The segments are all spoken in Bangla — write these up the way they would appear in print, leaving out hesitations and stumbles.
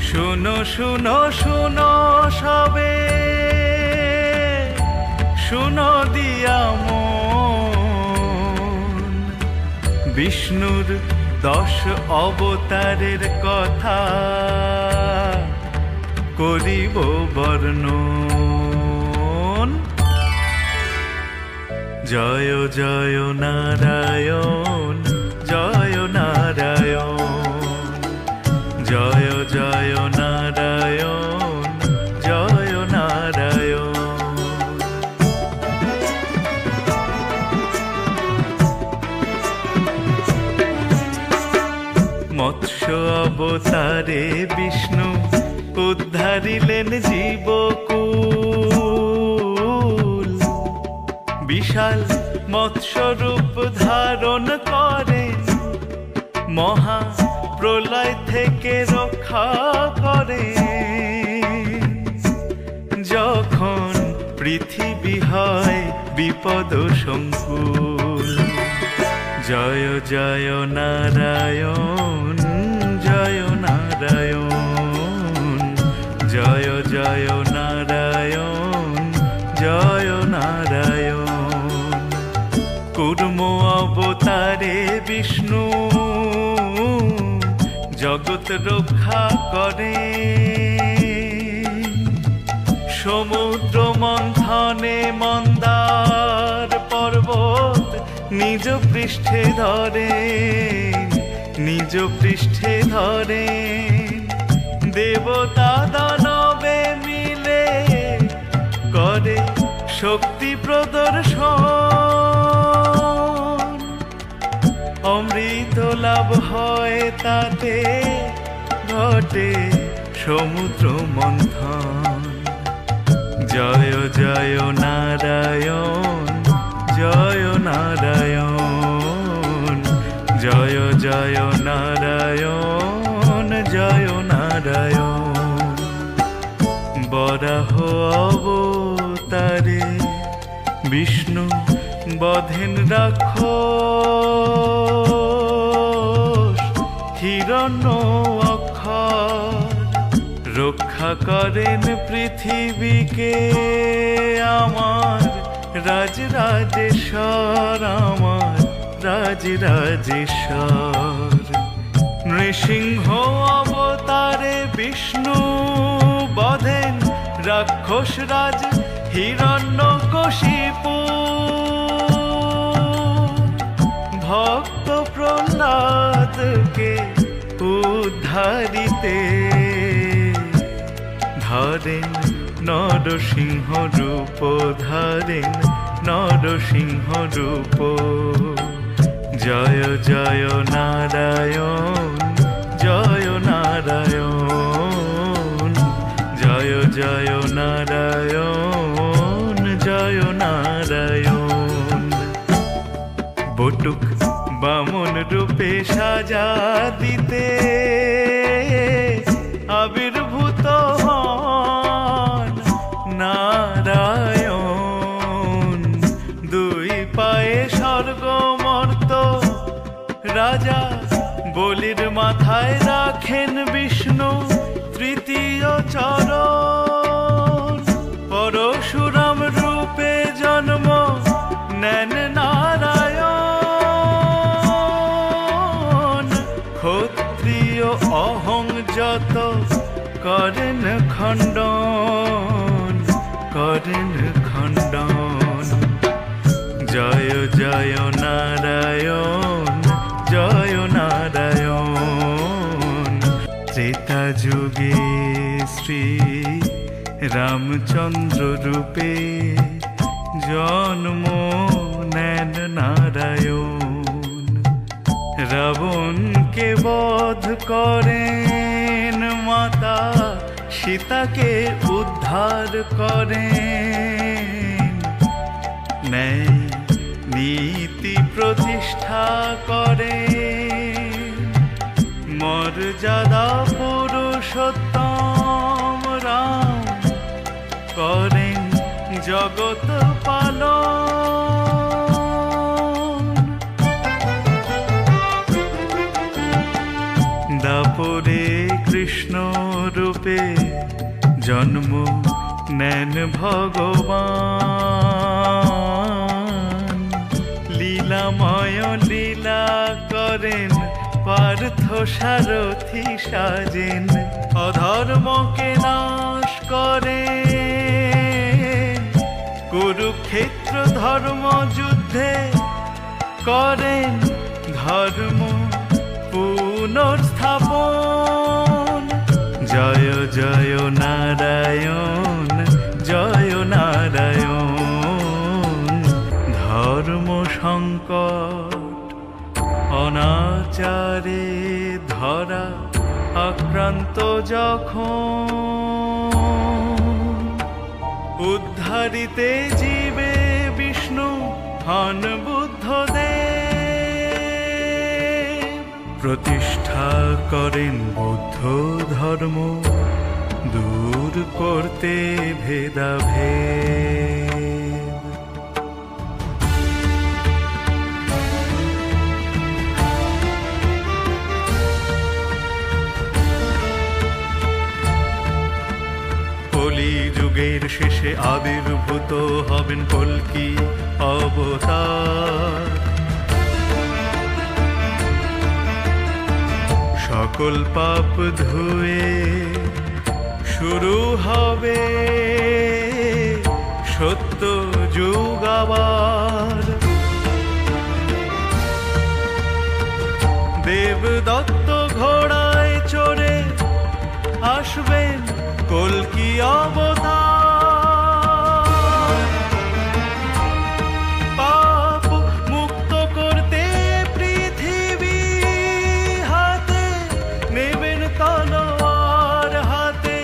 শুনো শুনো শুনো সবে, শুনো দিয়া মন, বিষ্ণুর 10 অবতারের কথা করিব বর্ণন। জয় জয় নারায়ণ, জয় নারায়ণ, জয় জয় নারায়ণ, জয় নারায়ণ। মৎস্য অবতারে বিষ্ণু উদ্ধারিলেন জীবকুল, বিশাল মৎস্যরূপ ধারণ করেন, মহা প্রলয় থেকে রক্ষা করে। যখন পৃথিবী হয় বিপদ সংকুল, জয় জয় নারায়ণ, জয় নারায়ণ, জয় জয় নারায়ণ, জয় নারায়ণ। কুর্ম অবতারে বিষ্ণু জগৎ রক্ষা করে, সমুদ্র মন্থনে মন্দার পর্বত নিজ পৃষ্ঠে ধরে, নিজ পৃষ্ঠে ধরে। দেবতা দানবে মিলে করে শক্তি প্রদর্শন, অমৃত লাভ হয় তাতে, ঘটে সমুদ্র মন্থন। জয় জয় নারায়ণ, জয় নারায়ণ, জয় জয় নারায়ণ, জয় নারায়ণ। বরাহ অবতারে বিষ্ণু বধেন রাক্ষস, হিরণ্য অক্ষর রক্ষা করেন পৃথিবীকে। আমার রাজরাজেশ্বর, আমার রাজরাজেশ্বর। নৃসিংহ অবতারে বিষ্ণু বধেন রাক্ষস রাজ হিরণ্যকশিপু, ভক্ত প্রহ্লাদকে উদ্ধারিতে ধরেন নরসিংহ রূপ, ধরেন নরসিংহ রূপ। জয় জয় নারায়ণ, জয় নারায়ণ, জয় জয় নারায়ণ, জয় নারায়ণ। বটুক বামন রূপে সাজা দিতে আবির্ভূত হন নারায়ণ, 2 পায়ে স্বর্গমর্ত রাজা বলির মাথায় রাখেন বিষ্ণু তৃতীয় চরণ। পরশুরাম রূপে জন্ম নেন নারায়ণ, ক্ষত্রিয় অহং যত করেন খণ্ডন, করেন খণ্ডন। জয় জয় নারায়ণ, জয় নারায়ণ। ত্রেতা যুগে শ্রী রামচন্দ্র রূপে জন্ম নেন নারায়ণ, রাবণকে বধ করেন, মাতা সীতাকে উদ্ধার করেন, ন্যায় নীতি প্রতিষ্ঠা করেন, মর্যাদা পুরুষোত্তম রাম করেন জগৎ পালন। রূপে জন্ম নেন ভগবান। লীলাময় লীলা করেন, পার্থ সারথি সাজেন, অধর্মকে নাশ করেন, কুরুক্ষেত্র ধর্ম যুদ্ধে করেন ধর্ম পুনর্স্থাপন। জয় জয় নারায়ণ, জয় নারায়ণ। ধর্ম সংকট অনাচারে ধরা আক্রান্ত যখন, উদ্ধারিতে জীবে বিষ্ণু হন বুদ্ধদেব। প্রতিষ্ঠা করেন বৌদ্ধ ধর্ম, দূর করতে ভেদাভেদ। কলিযুগের শেষে আবির্ভূত হবেন কল্কি অবতার। সকল পাপ ধুয়ে শুরু হবে সত্য যুগ আবার। দেবদত্ত ঘোড়ায় চড়ে আসবেন কল্কি অবতার। পাপ মুক্ত করতে পৃথিবী হাতে নেবেন তলোয়ার, হাতে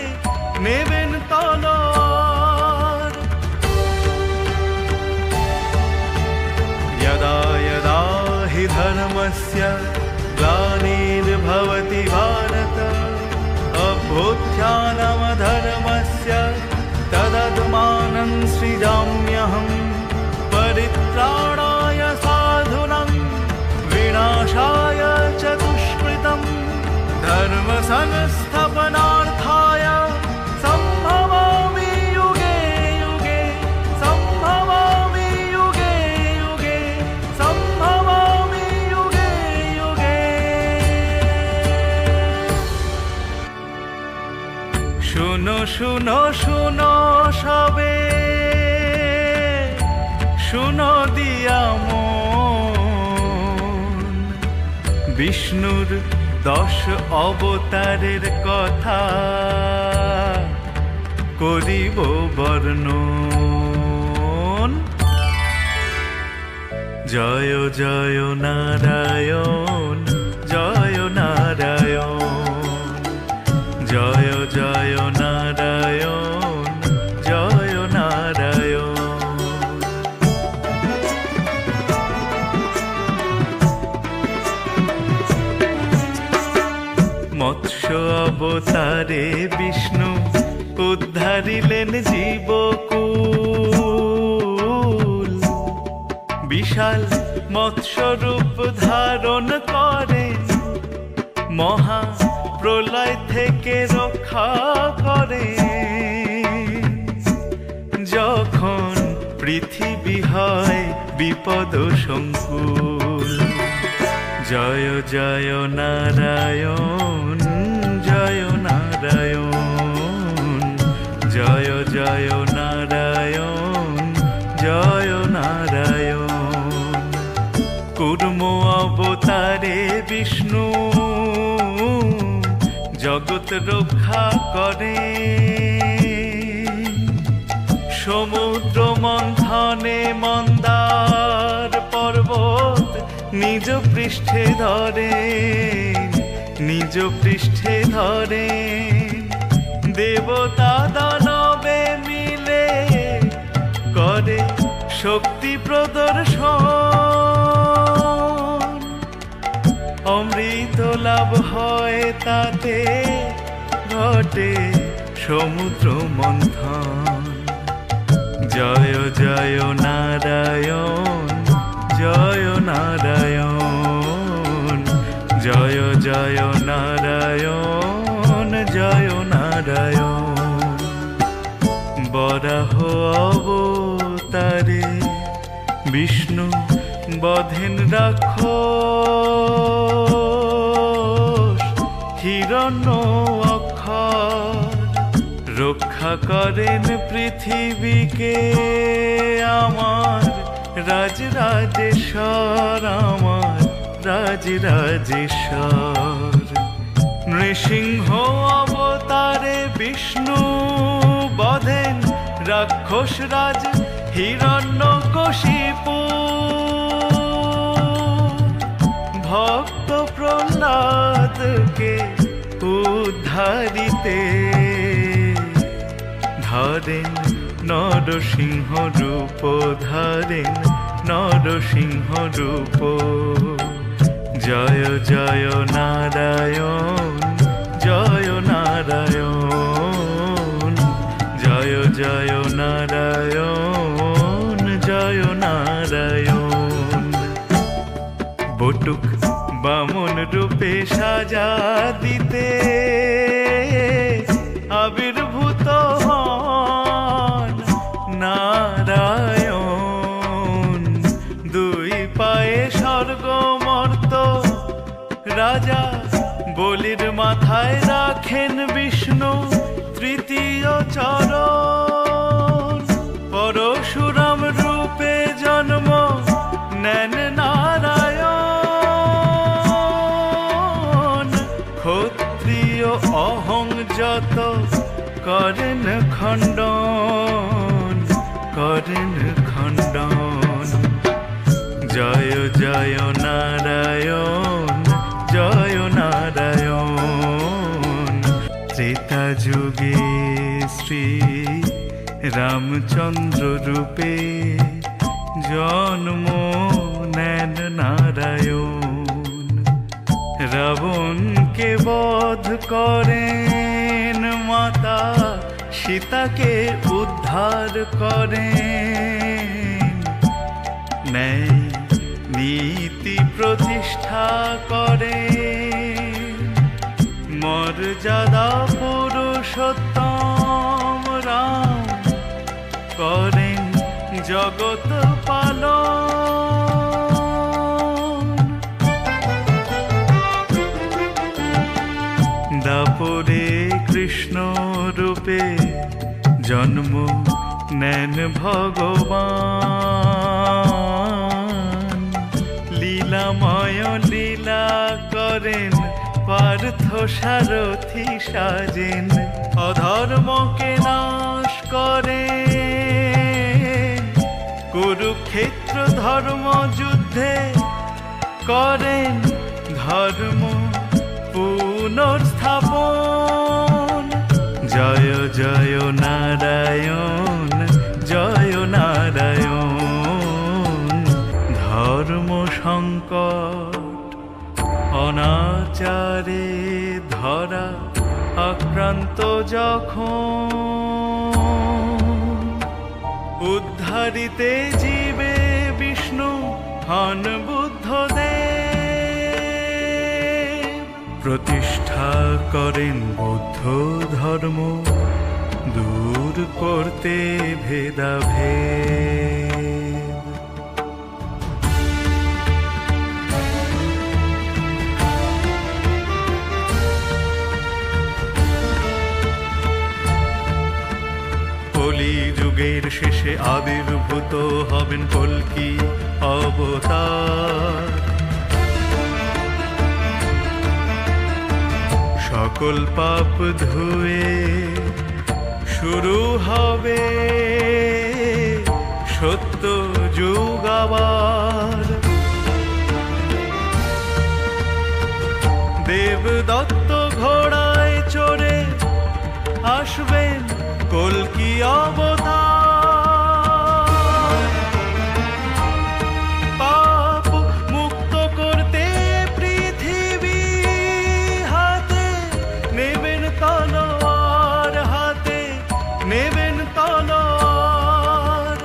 নেবেন তলোয়ার। यदा यदा हि धर्मस्य ग्लानिर्भवति भारत, अभ्युत्थानमधर्मस्य तदात्मानं सृजाम्यहं। परित्राणाय साधूनां विनाशाय च दुष्कृतं, धर्मसंस्थापनार्थाय सम्भवामि युगे युगे, सम्भवामि युगे युगे, सम्भवामि युगे युगे। শুনো শুনো শুনো সবে, শুনো দিয়া মন, বিষ্ণুর 10 অবতারের কথা করিব বর্ণন। জয় জয় নারায়ণ, জয় নারায়ণ, জয় জয় নারায়ণ, জয় নারায়ণ। মৎস্য অবতারে বিষ্ণু উদ্ধারিলেন জীবকুল। বিশাল মৎস্য রূপ ধারণ করে মহা প্রলয় থেকে রক্ষা করে। যখন পৃথিবী হয় বিপদ সংকুল, জয় জয় নারায়ণ, জয় নারায়ণ, জয় জয় নারায়ণ, জয় নারায়ণ। কুর্ম অবতারে বিষ্ণু জগৎ রক্ষা করে। সমুদ্র মন্থনে মন্দার পর্বত নিজ পৃষ্ঠে ধরে, নিজ পৃষ্ঠে ধরে। দেবতা দানবে মিলে করে শক্তি প্রদর্শন। অমৃত লাভ হয় তাতে, ঘটে সমুদ্র মন্থন। জয় জয় নারায়ণ, জয় নারায়ণ, জয় জয় নারায়ণ, জয় নারায়ণ। বিষ্ণু বধেন রাক্ষস হিরণ্য অক্ষর, রক্ষা করেন পৃথিবীকে আমার রাজরাজেশ্বর, আমার রাজরাজেশ্বর। নৃসিংহ অবতারে বিষ্ণু বধেন রাক্ষস রাজ হিরণ্যকশিপু, ভক্ত প্রহ্লাদকে উদ্ধারিতে ধরেন নরসিংহ রূপ, ধরেন নরসিংহ রূপ। জয় জয় নারায়ণ, জয় নারায়ণ, জয় জয় নারায়ণ, জয় নারায়ণ। বটুক বামন রূপে সাজা দিতে আবির্ভূত হন নারায়ণ, দুই পায়ে স্বর্গমর্ত রাজা বলির মাথায় রাখেন বিষ্ণু তৃতীয় চরণ। পরশুরাম রূপে জন্ম নেন নারায়ণ, ক্ষত্রিয় অহং যত করেন খণ্ডন, করেন খণ্ডন। জয় জয় নারায়ণ, জয় নারায়ণ। ত্রেতা যুগে শ্রী রামচন্দ্র রূপে জন্ম নেন নারায়ণ, রাবণকে বধ করেন, মাতা সীতাকে উদ্ধার করেন, ন্যায় নীতি প্রতিষ্ঠা করেন, মর্যাদা পুরুষোত্তম রাম করেন জগৎ পালন। দাপরে কৃষ্ণ রূপে জন্ম নেন ভগবান, লীলাময় লীলা করেন, পার্থ সারথি সাজেন, অধর্মকে নাশ করেন, কুরুক্ষেত্র ধর্ম যুদ্ধে করেন ধর্ম পুনর্স্থাপন। জয় জয় নারায়ণ, জয় নারায়ণ। ধর্ম সংকট অনাচারে ধরা আক্রান্ত যখন, উদ্ধারিতে জীবে বিষ্ণু হন বুদ্ধদেব, প্রতিষ্ঠা করেন বৌদ্ধ ধর্ম, দূর করতে ভেদাভেদ। কলি যুগের শেষে আবির্ভূত হবেন কল্কি অবতার, সকল পাপ ধুয়ে শুরু হবে সত্য যুগ আবার। দেবদত্ত ঘোড়ায় চড়ে আসবেন কল্কি অবতার, পাপ মুক্ত করতে পৃথিবী হাতে নেবেন তলোয়ার, হাতে নেবেন তলোয়ার।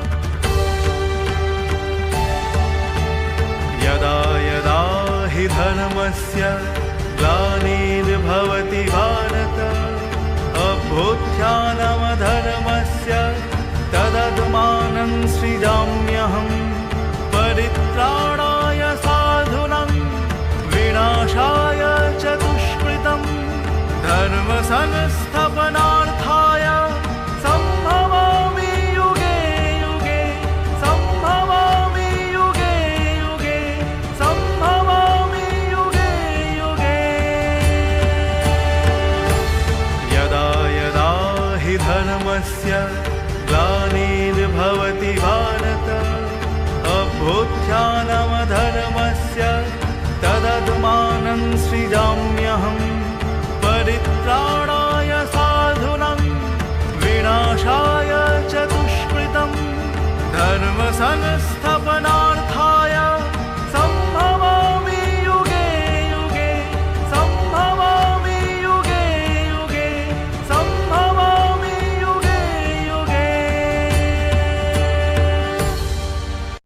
यदा यदा हि धर्मस्य ग्लानिर्भवति भारत अभ्युत्थानमधर्मस्य तदात्मानं सृजाम्यहम् संस्थापनार्थाय सम्भवामि युगे युगे सम्भवामि युगे युगे सम्भवामि युगे युगे यदा यदा हि धर्मस्य ग्लानिर्भवति भारत अभ्युत्थानमधर्मस्य तदधुमानं सृजाम्यहं परित्राणाय साधूनां विनाशाय च दुष्कृतं धर्मसंस्थापनार्थाय